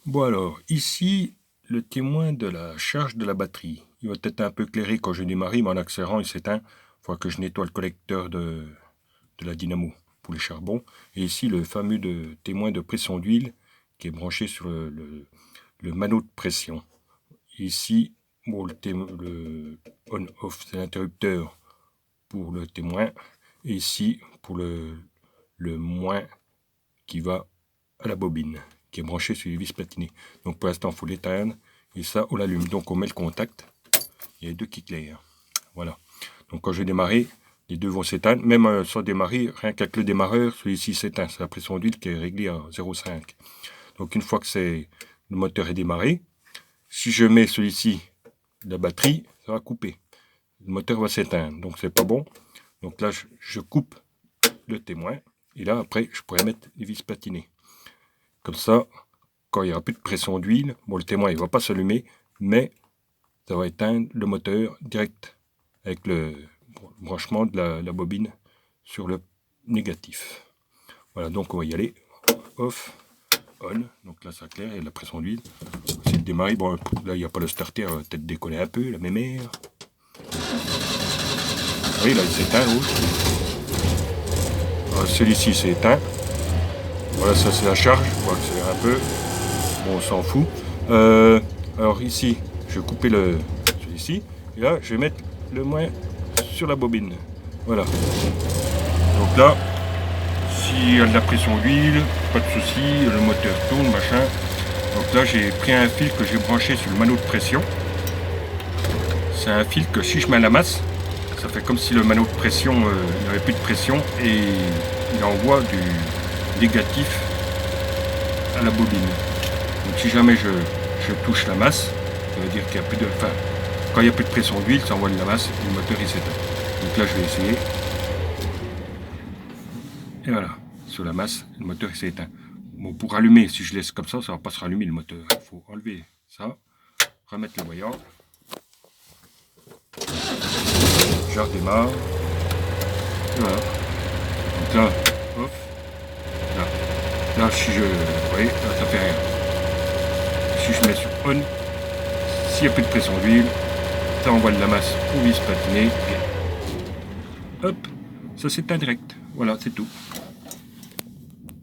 Bon alors, ici, le témoin de la charge de la batterie. Il va être un peu éclairé quand je démarre, mais en accélérant, il s'éteint. Il faudra que je nettoie le collecteur de la dynamo pour les charbons. Et ici, le fameux témoin de pression d'huile qui est branché sur le manot de pression. Ici, bon, le on-off, c'est l'interrupteur pour le témoin. Et ici, pour le moins qui va à la bobine, qui est branchée sur les vis platinées. Donc pour l'instant, il faut l'éteindre. Et ça, on l'allume. Donc on met le contact. Il y a les deux qui éclairent. Voilà. Donc quand je vais démarrer, les deux vont s'éteindre. Même sans démarrer, rien qu'avec le démarreur, celui-ci s'éteint. C'est la pression d'huile qui est réglée à 0,5. Donc une fois que le moteur est démarré, si je mets celui-ci, la batterie, ça va couper. Le moteur va s'éteindre. Donc c'est pas bon. Donc là, je coupe le témoin. Et là, après, je pourrais mettre les vis platinées. Comme ça, quand il n'y aura plus de pression d'huile, bon, le témoin ne va pas s'allumer, mais ça va éteindre le moteur direct avec le branchement de la bobine sur le négatif. Voilà, donc on va y aller. Off, on. Donc là, ça claire, il y a de la pression d'huile. C'est de démarrer. Bon, là, il n'y a pas le starter, il va peut-être décoller un peu, la mémère. Oui, là, il s'éteint, rouge. Celui-ci s'est éteint. Voilà, ça c'est la charge, on va accélérer un peu. Bon, on s'en fout. Alors ici, je vais couper celui-ci. Et là, je vais mettre le moins sur la bobine. Voilà. Donc là, s'il y a de la pression d'huile, pas de souci, le moteur tourne, machin. Donc là, j'ai pris un fil que j'ai branché sur le manot de pression. C'est un fil que si je mets à la masse, ça fait comme si le manot de pression, il n'y avait plus de pression et il envoie du négatif à la bobine. Donc si jamais je touche la masse, ça veut dire qu'il n'y a plus de... Enfin, quand il n'y a plus de pression d'huile, ça envoie de la masse et le moteur il s'éteint. Donc là je vais essayer. Et voilà, sur la masse, le moteur il s'est éteint. Bon, pour allumer, si je laisse comme ça ne va pas se rallumer le moteur. Il faut enlever ça, remettre le voyant. Je redémarre. Et voilà. Donc là, off. Là, si je... Vous voyez, là, ça fait rien. Si je mets sur on, s'il n'y a plus de pression d'huile, ça envoie de la masse aux vis platinées et hop, ça s'éteint direct. Voilà, c'est tout.